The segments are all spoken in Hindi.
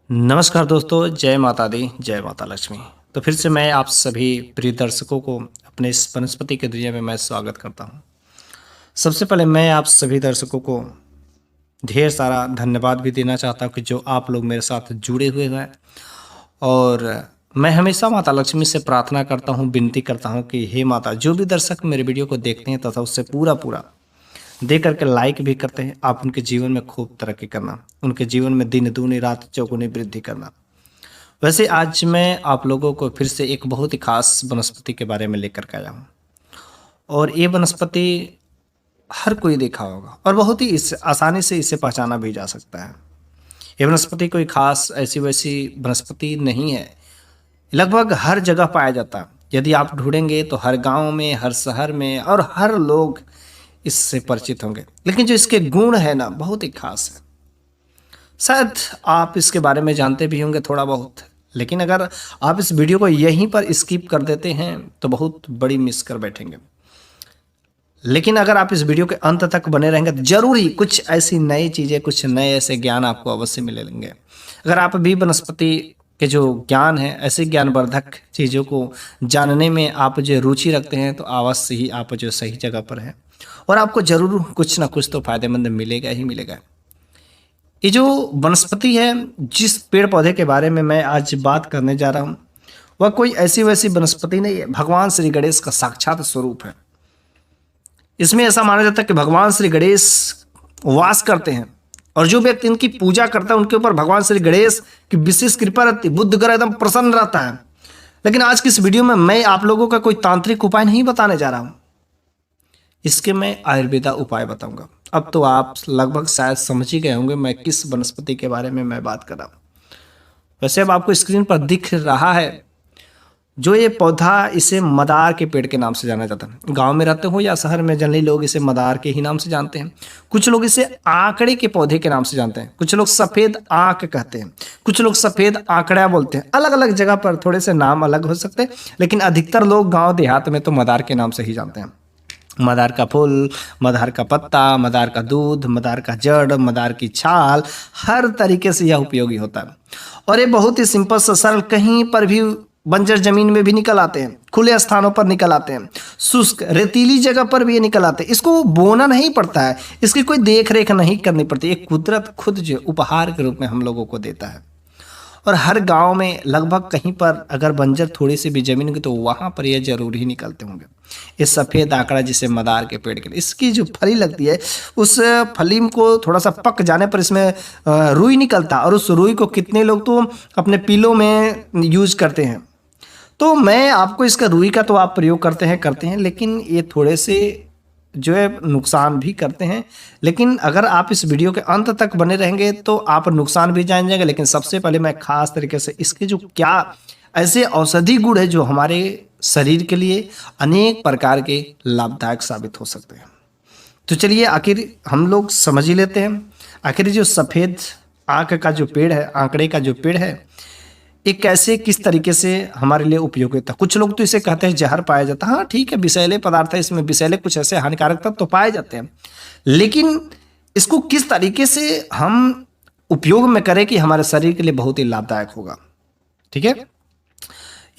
नमस्कार दोस्तों, जय माता दी, जय माता लक्ष्मी। तो फिर से मैं आप सभी प्रिय दर्शकों को अपने इस वनस्पति की दुनिया में मैं स्वागत करता हूँ। सबसे पहले मैं आप सभी दर्शकों को ढेर सारा धन्यवाद भी देना चाहता हूँ कि जो आप लोग मेरे साथ जुड़े हुए हैं। और मैं हमेशा माता लक्ष्मी से प्रार्थना करता हूँ, विनती करता हूँ कि हे माता, जो भी दर्शक मेरे वीडियो को देखते हैं तथा उससे पूरा पूरा दे करके लाइक भी करते हैं, आप उनके जीवन में खूब तरक्की करना, उनके जीवन में दिन दूनी रात चौगुनी वृद्धि करना। वैसे आज मैं आप लोगों को फिर से एक बहुत ही खास वनस्पति के बारे में लेकर के आया हूँ। और ये वनस्पति हर कोई देखा होगा और बहुत ही इस आसानी से इसे पहचाना भी जा सकता है। ये वनस्पति कोई खास ऐसी वैसी वनस्पति नहीं है, लगभग हर जगह पाया जाता है। यदि आप ढूंढेंगे तो हर गांव में, हर शहर में और हर लोग इससे परिचित होंगे। लेकिन जो इसके गुण है ना, बहुत ही खास है। शायद आप इसके बारे में जानते भी होंगे थोड़ा बहुत, लेकिन अगर आप इस वीडियो को यहीं पर स्किप कर देते हैं तो बहुत बड़ी मिस कर बैठेंगे। लेकिन अगर आप इस वीडियो के अंत तक बने रहेंगे तो जरूरी कुछ ऐसी नई चीज़ें, कुछ नए ऐसे ज्ञान आपको अवश्य मिलेंगे। अगर आप भी वनस्पति के जो ज्ञान है, ऐसे ज्ञानवर्धक चीज़ों को जानने में आप जो रुचि रखते हैं, तो अवश्य ही आप जो सही जगह पर हैं और आपको जरूर कुछ ना कुछ तो फायदेमंद मिलेगा ही मिलेगा। ये जो वनस्पति है, जिस पेड़ पौधे के बारे में मैं आज बात करने जा रहा हूँ, वह कोई ऐसी वैसी वनस्पति नहीं है, भगवान श्री गणेश का साक्षात स्वरूप है। इसमें ऐसा माना जाता है कि भगवान श्री गणेश वास करते हैं और जो व्यक्ति इनकी पूजा करता है उनके ऊपर भगवान श्री गणेश की विशेष कृपा रहती है, बुद्ध ग्रह एकदम प्रसन्न रहता है। लेकिन आज की इस वीडियो में मैं आप लोगों का कोई तांत्रिक उपाय नहीं बताने जा रहा हूँ, इसके मैं आयुर्वेदा उपाय बताऊंगा। अब तो आप लगभग शायद समझ ही गए होंगे मैं किस वनस्पति के बारे में मैं बात कर रहा हूँ। वैसे अब आपको स्क्रीन पर दिख रहा है जो ये पौधा, इसे मदार के पेड़ के नाम से जाना जाता है। गांव में रहते हो या शहर में, जनरली लोग इसे मदार के ही नाम से जानते हैं। कुछ लोग इसे आंकड़े के पौधे के नाम से जानते हैं, कुछ लोग सफ़ेद आंक कहते हैं, कुछ लोग सफ़ेद आंकड़ा बोलते हैं। अलग अलग जगह पर थोड़े से नाम अलग हो सकते हैं, लेकिन अधिकतर लोग गाँव देहात में तो मदार के नाम से ही जानते हैं। मदार का फूल, मदार का पत्ता, मदार का दूध, मदार का जड़, मदार की छाल, हर तरीके से यह उपयोगी होता है। और ये बहुत ही सिंपल से सरल, कहीं पर भी बंजर जमीन में भी निकल आते हैं, खुले स्थानों पर निकल आते हैं, शुष्क रेतीली जगह पर भी ये निकल आते हैं। इसको बोना नहीं पड़ता है, इसकी कोई देख रेख नहीं करनी पड़ती। एक कुदरत खुद जो उपहार के रूप में हम लोगों को देता है। और हर गांव में लगभग कहीं पर अगर बंजर थोड़ी सी भी जमीन होगी तो वहाँ पर ये जरूर ही निकलते होंगे। ये सफ़ेद आंकड़ा जिसे मदार के पेड़ के, इसकी जो फली लगती है, उस फली को थोड़ा सा पक जाने पर इसमें रुई निकलता है और उस रुई को कितने लोग तो अपने पीलों में यूज करते हैं। तो मैं आपको इसका रुई का तो आप प्रयोग करते हैं, लेकिन ये थोड़े से जो है नुकसान भी करते हैं। लेकिन अगर आप इस वीडियो के अंत तक बने रहेंगे तो आप नुकसान भी जान जाएंगे। लेकिन सबसे पहले मैं खास तरीके से इसके जो क्या ऐसे औषधि गुण है जो हमारे शरीर के लिए अनेक प्रकार के लाभदायक साबित हो सकते हैं। तो चलिए आखिर हम लोग समझ ही लेते हैं। आखिर जो सफ़ेद आंक का जो पेड़ है, आंकड़े का जो पेड़ है, ये कैसे किस तरीके से हमारे लिए उपयोगी होता है। कुछ लोग तो इसे कहते हैं जहर पाया जाता है। हाँ ठीक है, विषैले पदार्थ है, इसमें विषैले कुछ ऐसे हानिकारक तत्व तो पाए जाते हैं, लेकिन इसको किस तरीके से हम उपयोग में करें कि हमारे शरीर के लिए बहुत ही लाभदायक होगा। ठीक है,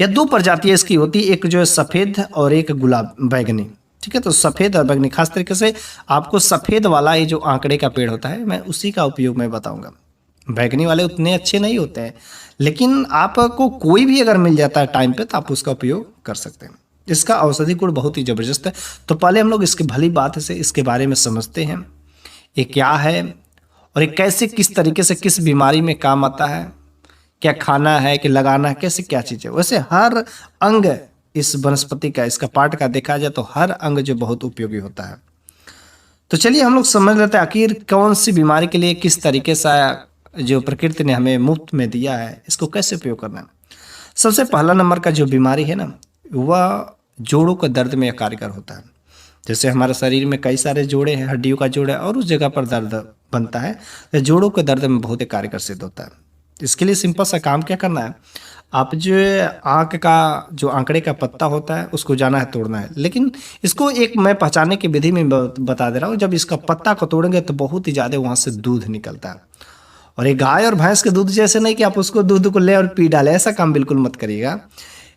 यह दो प्रजातियां इसकी होती है, एक जो है सफ़ेद और एक गुलाब बैगनी। ठीक है, तो सफ़ेद और बैगनी, खास तरीके से आपको सफ़ेद वाला ये जो आंकड़े का पेड़ होता है, मैं उसी का उपयोग मैं बताऊंगा। बैगनी वाले उतने अच्छे नहीं होते हैं, लेकिन आपको कोई भी अगर मिल जाता है टाइम पे तो आप उसका उपयोग कर सकते हैं। इसका औषधि गुण बहुत ही ज़बरदस्त है। तो पहले हम लोग इसकी भली बात से इसके बारे में समझते हैं, ये क्या है और ये कैसे किस तरीके से किस बीमारी में काम आता है, क्या खाना है कि लगाना है, कैसे क्या चीज़ है। वैसे हर अंग इस वनस्पति का, इसका पार्ट का देखा जाए तो हर अंग जो बहुत उपयोगी होता है। तो चलिए हम लोग समझ लेते हैं आखिर कौन सी बीमारी के लिए किस तरीके से जो प्रकृति ने हमें मुफ्त में दिया है, इसको कैसे उपयोग करना है। सबसे पहला नंबर का जो बीमारी है ना, वह जोड़ों के दर्द में कारगर होता है। जैसे हमारे शरीर में कई सारे जोड़े हैं, हड्डियों का जोड़ है और उस जगह पर दर्द बनता है, तो जोड़ों के दर्द में बहुत ही कारगर सिद्ध होता है। इसके लिए सिंपल सा काम क्या करना है, आप जो आँख का जो आंकड़े का पत्ता होता है उसको जाना है तोड़ना है। लेकिन इसको एक मैं पहचानने की विधि में बता दे रहा हूँ। जब इसका पत्ता को तोड़ेंगे तो बहुत ही ज़्यादा वहाँ से दूध निकलता है और ये गाय और भैंस के दूध जैसे नहीं कि आप उसको दूध को ले और पी डालें, ऐसा काम बिल्कुल मत करिएगा।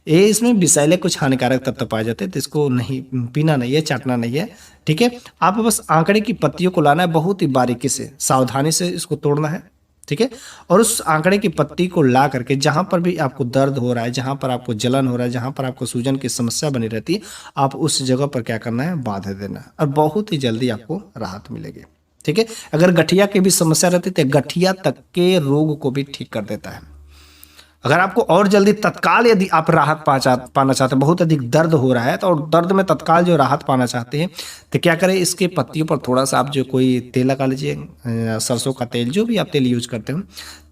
ये इसमें विषैले कुछ हानिकारक तत्व पाए जाते हैं, तो इसको नहीं पीना नहीं है, चाटना नहीं है। ठीक है, आप बस आंकड़े की पत्तियों को लाना है, बहुत ही बारीकी से सावधानी से इसको तोड़ना है। ठीक है, और उस आंकड़े की पत्ती को ला करके जहां पर भी आपको दर्द हो रहा है, जहां पर आपको जलन हो रहा है, जहां पर आपको सूजन की समस्या बनी रहती है, आप उस जगह पर क्या करना है, बांध देना है, और बहुत ही जल्दी आपको राहत मिलेगी। ठीक है, अगर गठिया की भी समस्या रहती है तो गठिया तक के रोग को भी ठीक कर देता है। अगर आपको और जल्दी तत्काल यदि आप राहत पाना चाहते हैं, बहुत अधिक दर्द हो रहा है तो, और दर्द में तत्काल जो राहत पाना चाहते हैं, तो क्या करें, इसके पत्तियों पर थोड़ा सा आप जो कोई तेल लगा लीजिए, सरसों का तेल, जो भी आप तेल यूज करते हो,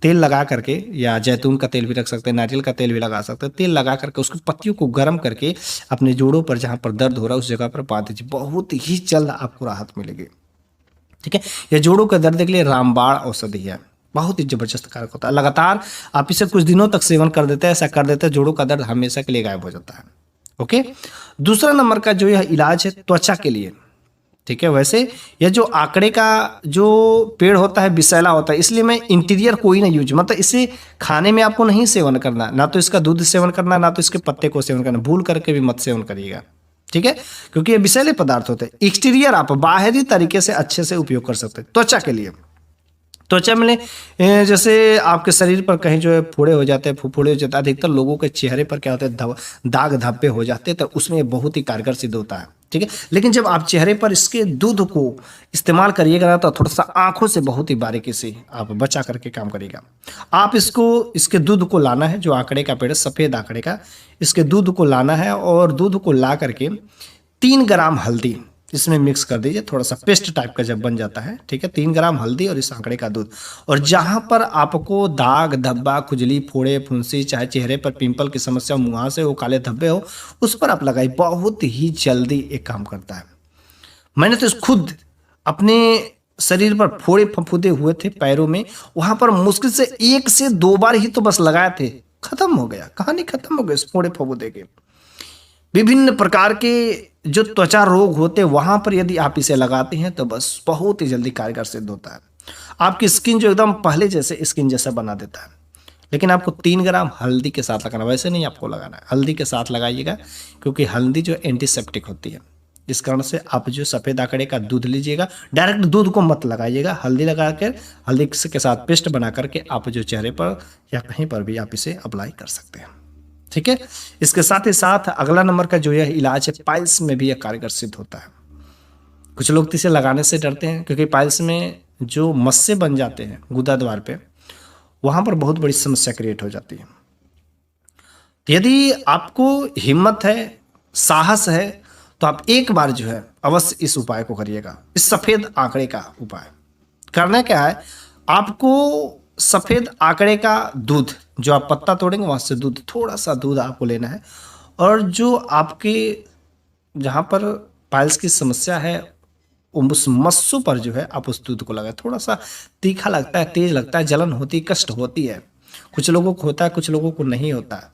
तेल लगा करके, या जैतून का तेल भी रख सकते हैं, नारियल का तेल भी लगा सकते हैं, तेल लगा करके उसकी पत्तियों को गर्म करके अपने जोड़ों पर जहाँ पर दर्द हो रहा है उस जगह पर बांध दीजिए, बहुत ही जल्द आपको राहत मिलेगी। ठीक है, यह जोड़ों के दर्द के लिए रामबाण औषधि है, बहुत ही जबरदस्त कारक होता है। लगातार आप इसे कुछ दिनों तक सेवन कर देते हैं, ऐसा कर देते हैं, जोड़ों का दर्द हमेशा के लिए गायब हो जाता है। ओके, दूसरा नंबर का जो यह इलाज है त्वचा के लिए। ठीक है, वैसे यह जो आंकड़े का जो पेड़ होता है विषैला होता है, इसलिए मैं इंटीरियर कोई ना यूज, मतलब इसे खाने में आपको नहीं सेवन करना, ना तो इसका दूध सेवन करना, ना तो इसके पत्ते को सेवन करना, भूल करके भी मत सेवन करिएगा। ठीक है, क्योंकि ये विषैले पदार्थ होते हैं। एक्सटीरियर आप बाहरी तरीके से अच्छे से उपयोग कर सकते हैं। त्वचा के लिए, त्वचा में जैसे आपके शरीर पर कहीं जो है फोड़े हो जाते हैं, फुफुड़े हो जाते हैं, अधिकतर लोगों के चेहरे पर क्या होता है, दाग धब्बे हो जाते हैं, तो उसमें ये बहुत ही कारगर सिद्ध होता है। ठीक है, लेकिन जब आप चेहरे पर इसके दूध को इस्तेमाल करिएगा ना, तो थोड़ा सा आंखों से बहुत ही बारीकी से आप बचा करके काम करिएगा। आप इसके दूध को लाना है, जो आंकड़े का पेड़ है, सफ़ेद आंकड़े का, इसके दूध को लाना है, और दूध को ला करके 3 ग्राम हल्दी इसमें मिक्स कर दीजिए, थोड़ा सा पेस्ट टाइप का जब बन जाता है। ठीक है, 3 ग्राम हल्दी और इस आंकड़े का दूध, और जहां पर आपको दाग धब्बा, खुजली, फोड़े, फुंसी, चाहे चेहरे पर पिंपल की समस्या, मुहासे हो, काले धब्बे हो, उस पर आप लगाइए, बहुत ही जल्दी एक काम करता है। मैंने तो खुद अपने शरीर पर फोड़े फफूंदे हुए थे पैरों में, वहां पर मुश्किल से 1 से 2 बार ही तो बस लगाए थे, खत्म हो गया, कहानी खत्म हो गई इस फोड़े फफूंदे के। विभिन्न प्रकार के जो त्वचा रोग होते हैं वहां पर यदि आप इसे लगाते हैं तो बस बहुत ही जल्दी कारगर सिद्ध होता है। आपकी स्किन जो एकदम पहले जैसे स्किन जैसा बना देता है। लेकिन आपको 3 ग्राम हल्दी के साथ लगाना, वैसे नहीं आपको लगाना है, हल्दी के साथ लगाइएगा, क्योंकि हल्दी जो एंटीसेप्टिक होती है। इस कारण से आप जो सफ़ेद आंकड़े का दूध लीजिएगा, डायरेक्ट दूध को मत लगाइएगा, हल्दी लगा कर, हल्दी के साथ पेस्ट बना करके आप जो चेहरे पर या कहीं पर भी आप इसे अप्लाई कर सकते हैं। ठीक है, इसके साथ ही साथ अगला नंबर का जो यह इलाज है, पाइल्स में भी यह कारगर सिद्ध होता है। कुछ लोग तो इसे लगाने से डरते हैं, क्योंकि पाइल्स में जो मस्से बन जाते हैं गुदा द्वार पे, वहां पर बहुत बड़ी समस्या क्रिएट हो जाती है। यदि आपको हिम्मत है, साहस है, तो आप एक बार जो है अवश्य इस उपाय को करिएगा, इस सफ़ेद आंकड़े का उपाय। करना क्या है, आपको सफ़ेद आंकड़े का दूध, जो आप पत्ता तोड़ेंगे वहाँ से दूध, थोड़ा सा दूध आपको लेना है, और जो आपके जहाँ पर पाइल्स की समस्या है उस मस्सों पर जो है आप उस दूध को लगाएं। थोड़ा सा तीखा लगता है, तेज लगता है, जलन होती है, कष्ट होती है, कुछ लोगों को होता है, कुछ लोगों को नहीं होता है।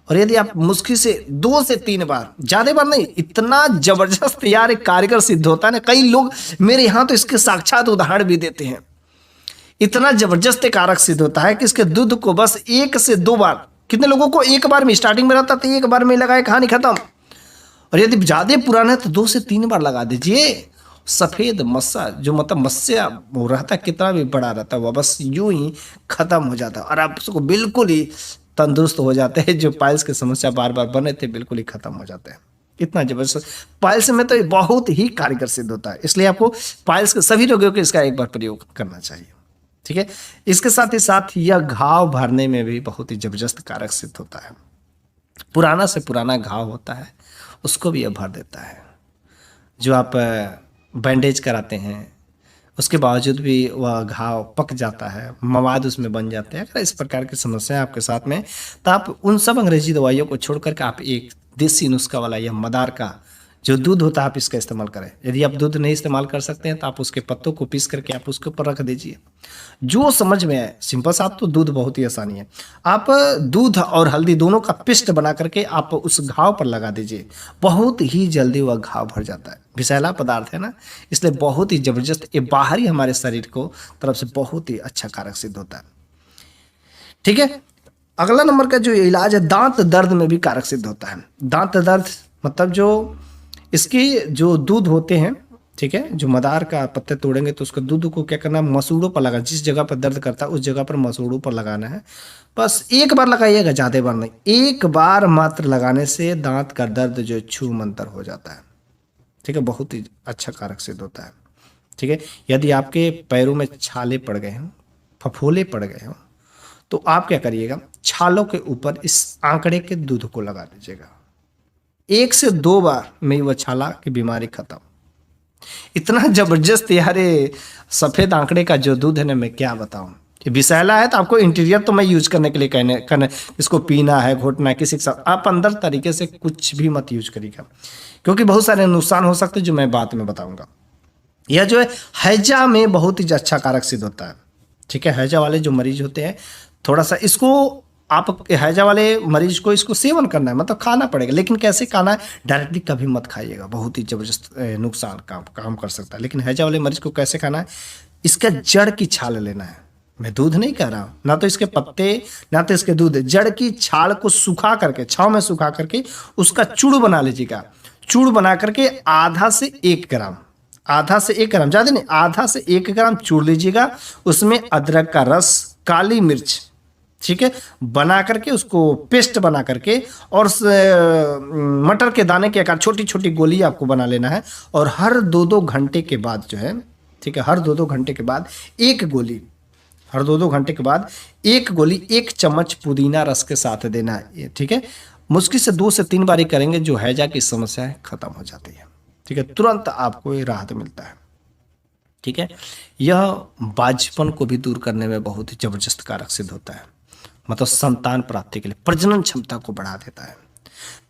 और यदि आप मुश्किल से 2 से 3 बार, ज़्यादा बार नहीं, इतना जबरदस्त यार एक कारगर सिद्ध होता है ना, कई लोग मेरे यहाँ तो इसके साक्षात उदाहरण भी देते हैं। इतना जबरदस्त कारक सिद्ध होता है कि इसके दूध को बस 1 से 2 बार, कितने लोगों को एक बार में स्टार्टिंग में रहता था, एक बार में लगाए, कहानी खत्म। और यदि ज़्यादा पुराना है तो 2 से 3 बार लगा दीजिए। सफ़ेद मस्सा जो मतलब मस्सा वो रहता है, कितना भी बड़ा रहता है, वह बस यूं ही खत्म हो जाता है, और आप उसको बिल्कुल ही तंदुरुस्त हो जाते हैं। जो पाइल्स की समस्या बार बार बने थे, बिल्कुल ही खत्म हो जाते हैं। इतना जबरदस्त पाइल्स में तो बहुत ही कारगर सिद्ध होता है, इसलिए आपको पाइल्स के सभी रोगियों को इसका एक बार प्रयोग करना चाहिए। ठीक है, इसके साथ ही साथ यह घाव भरने में भी बहुत ही जबरदस्त कारक सिद्ध होता है। पुराना से पुराना घाव होता है उसको भी यह भर देता है। जो आप बैंडेज कराते हैं उसके बावजूद भी वह घाव पक जाता है, मवाद उसमें बन जाते हैं। अगर इस प्रकार की समस्या आपके साथ में, तो आप उन सब अंग्रेजी दवाइयों को छोड़ करके आप एक देसी नुस्खा वाला यह मदार का जो दूध होता है आप इसका इस्तेमाल करें। यदि आप दूध नहीं इस्तेमाल कर सकते हैं तो आप उसके पत्तों को पीस करके आप उसके ऊपर रख दीजिए। जो समझ में आए, सिंपल सा, आप तो दूध बहुत ही आसानी है। आप दूध और हल्दी दोनों का पेस्ट बना करके आप उस घाव पर लगा दीजिए, बहुत ही जल्दी वह घाव भर जाता है। विषैला पदार्थ है ना, इसलिए बहुत ही जबरदस्त, ये बाहरी हमारे शरीर को तरफ से बहुत ही अच्छा कारक सिद्ध होता है। ठीक है, अगला नंबर का जो इलाज है, दांत दर्द में भी कारक सिद्ध होता है। दांत दर्द मतलब जो इसके जो दूध होते हैं, ठीक है, जो मदार का पत्ते तोड़ेंगे तो उसका दूध को क्या करना है, मसूड़ों पर लगा, जिस जगह पर दर्द करता है उस जगह पर मसूड़ों पर लगाना है। बस एक बार लगाइएगा, ज़्यादा बार नहीं, एक बार मात्र लगाने से दांत का दर्द जो छू मंतर हो जाता है। ठीक है, बहुत ही अच्छा कारक सिद्ध होता है। ठीक है, यदि आपके पैरों में छाले पड़ गए हों, फफोले पड़ गए हों, तो आप क्या करिएगा, छालों के ऊपर इस आंकड़े के दूध को लगा दीजिएगा। 1 से 2 बार में वह छाला की बीमारी खत्म। इतना जबरदस्त यार ये सफेद आंकड़े का जो दूध है ना, मैं क्या बताऊं। ये विषैला है तो आपको इंटीरियर तो मैं यूज करने के लिए कहने इसको पीना है, घोटना है किसी के साथ, आप अंदर तरीके से कुछ भी मत यूज करिएगा, क्योंकि बहुत सारे नुकसान हो सकते हैं जो मैं बाद में बताऊंगा। यह जो है हैजा में बहुत ही अच्छा कारक सिद्ध होता है। ठीक है, हैजा वाले जो मरीज होते हैं, थोड़ा सा इसको आप हैजा वाले मरीज को इसको सेवन करना है, मतलब खाना पड़ेगा, लेकिन कैसे खाना है, डायरेक्टली कभी मत खाइएगा, बहुत ही जबरदस्त नुकसान काम कर सकता है। लेकिन हैजा वाले मरीज को कैसे खाना है, इसका जड़ की छाल लेना है। मैं दूध नहीं कह रहा हूँ, ना तो इसके पत्ते ना तो इसके दूध, जड़ की छाल को सुखा करके, छाव में सुखा करके उसका चूड़ बना लीजिएगा। चूड़ बना करके आधा से 1 ग्राम, आधा से 1 ग्राम, ज़्यादा नहीं, आधा से 1 ग्राम चूड़ लीजिएगा। उसमें अदरक का रस, काली मिर्च, ठीक है, बना करके उसको पेस्ट बना करके, और मटर के दाने के आकार छोटी छोटी गोली आपको बना लेना है। और हर 2-2 घंटे के बाद जो है, ठीक है, हर 2-2 घंटे के बाद एक गोली, हर 2-2 घंटे के बाद एक गोली 1 चम्मच पुदीना रस के साथ देना है। ठीक है, मुश्किल से 2 से 3 बारी करेंगे, जो हैजा की समस्या है खत्म हो जाती है। ठीक है, तुरंत आपको ये राहत मिलता है। ठीक है, यह बाझपन को भी दूर करने में बहुत ही जबरदस्त कारक सिद्ध होता है, मतलब संतान प्राप्ति के लिए, प्रजनन क्षमता को बढ़ा देता है।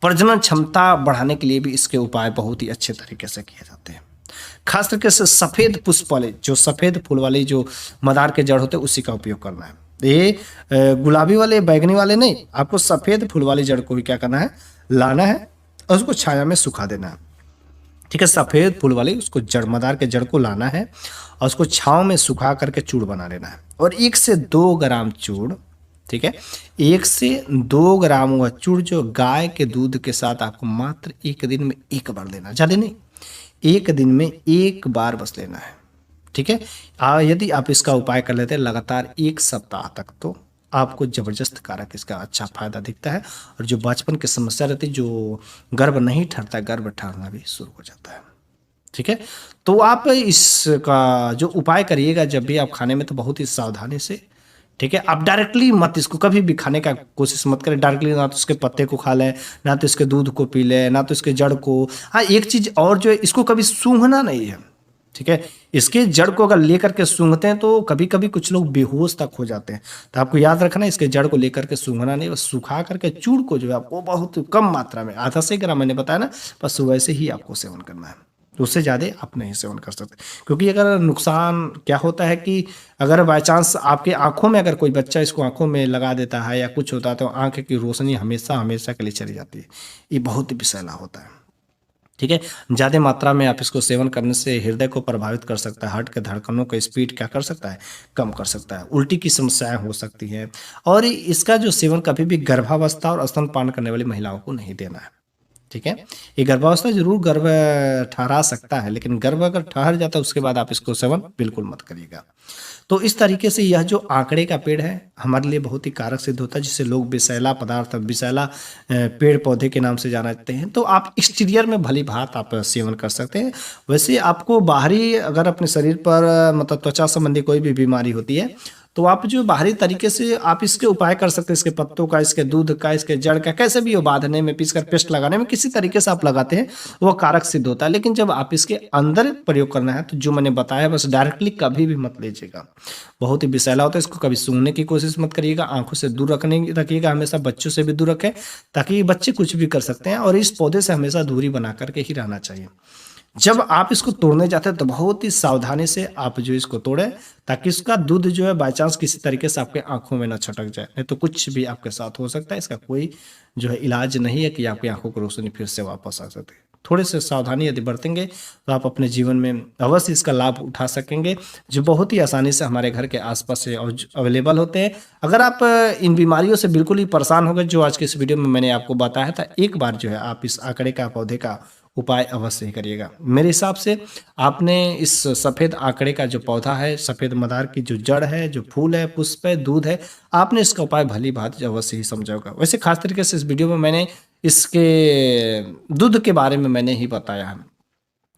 प्रजनन क्षमता बढ़ाने के लिए भी इसके उपाय बहुत ही अच्छे तरीके से किए जाते हैं। खास करके से सफ़ेद पुष्प वाले, जो सफ़ेद फूल वाले जो मदार के जड़ होते हैं, उसी का उपयोग करना है। ये गुलाबी वाले बैगनी वाले नहीं, आपको सफ़ेद फूल वाली जड़ को ही क्या करना है, लाना है और उसको छाया में सुखा देना है। ठीक है, सफ़ेद फूल वाली उसको जड़, मदार के जड़ को लाना है और उसको छाँव में सुखा करके चूड़ बना लेना है। और 1 से 2 ग्राम चूड़, ठीक है, 1 से 2 ग्राम हुआ चूड़ जो गाय के दूध के साथ आपको मात्र 1 दिन में 1 बार लेना, ज़्यादा नहीं, 1 दिन में 1 बार बस लेना है। ठीक है, यदि आप इसका उपाय कर लेते हैं लगातार 1 सप्ताह तक, तो आपको जबरदस्त कारक इसका अच्छा फायदा दिखता है। और जो बचपन की समस्या रहती है, जो गर्भ नहीं ठहरता, गर्भ ठहरना भी शुरू हो जाता है। ठीक है, तो आप इसका जो उपाय करिएगा जब भी आप खाने में, तो बहुत ही सावधानी से। ठीक है, आप डायरेक्टली मत इसको कभी भी खाने का कोशिश मत करें। डायरेक्टली ना तो इसके पत्ते को खा लें, ना तो इसके दूध को पी लें, ना तो इसके जड़ को। हाँ, एक चीज़ और जो है, इसको कभी सूंघना नहीं है। ठीक है, इसके जड़ को अगर लेकर के सूंघते हैं तो कभी कभी कुछ लोग बेहोश तक हो जाते हैं। तो आपको याद रखना, इसके जड़ को लेकर के सूंघना नहीं, बस सुखा करके चूड़ को जो है आपको बहुत कम मात्रा में, आधा से ग्राम मैंने बताया ना, बस सुबह से ही आपको सेवन करना है, उससे ज़्यादा आप नहीं सेवन कर सकते। क्योंकि अगर नुकसान क्या होता है कि अगर बाई चांस आपके आंखों में, अगर कोई बच्चा इसको आंखों में लगा देता है या कुछ होता है, तो आंख की रोशनी हमेशा हमेशा के लिए चली जाती है। ये बहुत ही विषैला होता है। ठीक है, ज़्यादा मात्रा में आप इसको सेवन करने से हृदय को प्रभावित कर सकता है, हार्ट के धड़कनों का स्पीड क्या कर सकता है, कम कर सकता है, उल्टी की समस्याएं हो सकती हैं। और इसका जो सेवन कभी भी गर्भावस्था और स्तनपान करने वाली महिलाओं को नहीं देना है। ठीक है, ये गर्भावस्था जरूर गर्भ ठहरा सकता है, लेकिन गर्भ अगर ठहर जाता है उसके बाद आप इसको सेवन बिल्कुल मत करिएगा। तो इस तरीके से यह जो आंकड़े का पेड़ है हमारे लिए बहुत ही कारक सिद्ध होता है, जिसे लोग विषैला पदार्थ, विषैला पेड़ पौधे के नाम से जाना जाते हैं। तो आप एक्सटीरियर में भली भांत आप सेवन कर सकते हैं। वैसे आपको बाहरी अगर अपने शरीर पर मतलब त्वचा संबंधी कोई भी बीमारी होती है, तो आप जो बाहरी तरीके से आप इसके उपाय कर सकते हैं, इसके पत्तों का, इसके दूध का, इसके जड़ का, कैसे भी हो, बांधने में, पीसकर पेस्ट लगाने में, किसी तरीके से आप लगाते हैं वो कारक सिद्ध होता है। लेकिन जब आप इसके अंदर प्रयोग करना है तो जो मैंने बताया बस डायरेक्टली कभी भी मत लीजिएगा, बहुत ही विषैला होता है। इसको कभी सूंघने की कोशिश मत करिएगा, आंखों से दूर रखिएगा, हमेशा बच्चों से भी दूर रखें, ताकि बच्चे कुछ भी कर सकते हैं, और इस पौधे से हमेशा दूरी बना करके ही रहना चाहिए। जब आप इसको तोड़ने जाते हैं तो बहुत ही सावधानी से आप जो इसको तोड़ें, ताकि इसका दूध जो है बाय चांस किसी तरीके से आपके आंखों में ना छटक जाए, नहीं तो कुछ भी आपके साथ हो सकता है। इसका कोई जो है इलाज नहीं है कि आपकी आंखों की रोशनी फिर से वापस आ सकती है। थोड़े से सावधानी यदि बरतेंगे तो आप अपने जीवन में अवश्य इसका लाभ उठा सकेंगे, जो बहुत ही आसानी से हमारे घर के आसपास से अवेलेबल होते हैं। अगर आप इन बीमारियों से बिल्कुल ही परेशान हो गए जो आज के इस वीडियो में मैंने आपको बताया था, एक बार जो है आप इस आंकड़े का पौधे का उपाय अवश्य ही करिएगा। मेरे हिसाब से आपने इस सफ़ेद आंकड़े का जो पौधा है, सफ़ेद मदार की जो जड़ है, जो फूल है, पुष्प है, दूध है, आपने इसका उपाय भली भांति अवश्य ही समझा होगा। वैसे खास तरीके से इस वीडियो में मैंने इसके दूध के बारे में मैंने ही बताया है,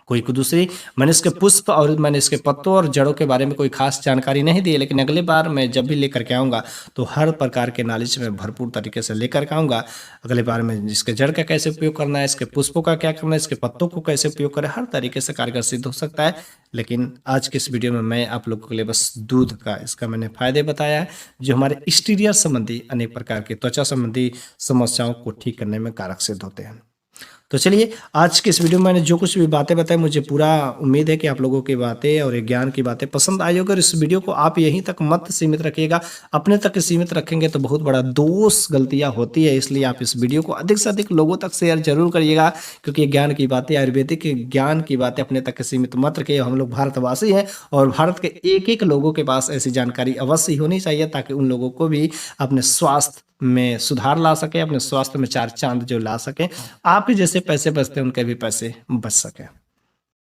कोई दूसरी मैंने इसके पुष्प और मैंने इसके पत्तों और जड़ों के बारे में कोई खास जानकारी नहीं दी है। लेकिन अगली बार मैं जब भी लेकर के आऊँगा तो हर प्रकार के नॉलेज में भरपूर तरीके से लेकर के आऊँगा। अगली बार में इसके जड़ का कैसे उपयोग करना है, इसके पुष्पों का क्या करना है, इसके पत्तों को कैसे उपयोग करें, हर तरीके से कारगर सिद्ध हो सकता है। लेकिन आज के इस वीडियो में मैं आप लोगों के लिए बस दूध का इसका मैंने फायदे बताया है, जो हमारे एक्सटीरियर संबंधी अनेक प्रकार की त्वचा संबंधी समस्याओं को ठीक करने में कारक सिद्ध होते हैं। तो चलिए, आज के इस वीडियो में मैंने जो कुछ भी बातें बताई, मुझे पूरा उम्मीद है कि आप लोगों की बातें और ज्ञान की बातें पसंद आई होगी। और इस वीडियो को आप यहीं तक मत सीमित रखिएगा, अपने तक सीमित रखेंगे तो बहुत बड़ा दोष गलतियां होती है। इसलिए आप इस वीडियो को अधिक से अधिक लोगों तक शेयर जरूर करिएगा, क्योंकि ज्ञान की बातें, आयुर्वेदिक ज्ञान की बातें अपने तक सीमित मत रखिए। हम लोग भारतवासी हैं और भारत के एक एक लोगों के पास ऐसी जानकारी अवश्य होनी चाहिए, ताकि उन लोगों को भी अपने स्वास्थ्य में सुधार ला सके, अपने स्वास्थ्य में चार चांद जो ला सके, आपके जैसे पैसे बचते हैं उनके भी पैसे बच सके।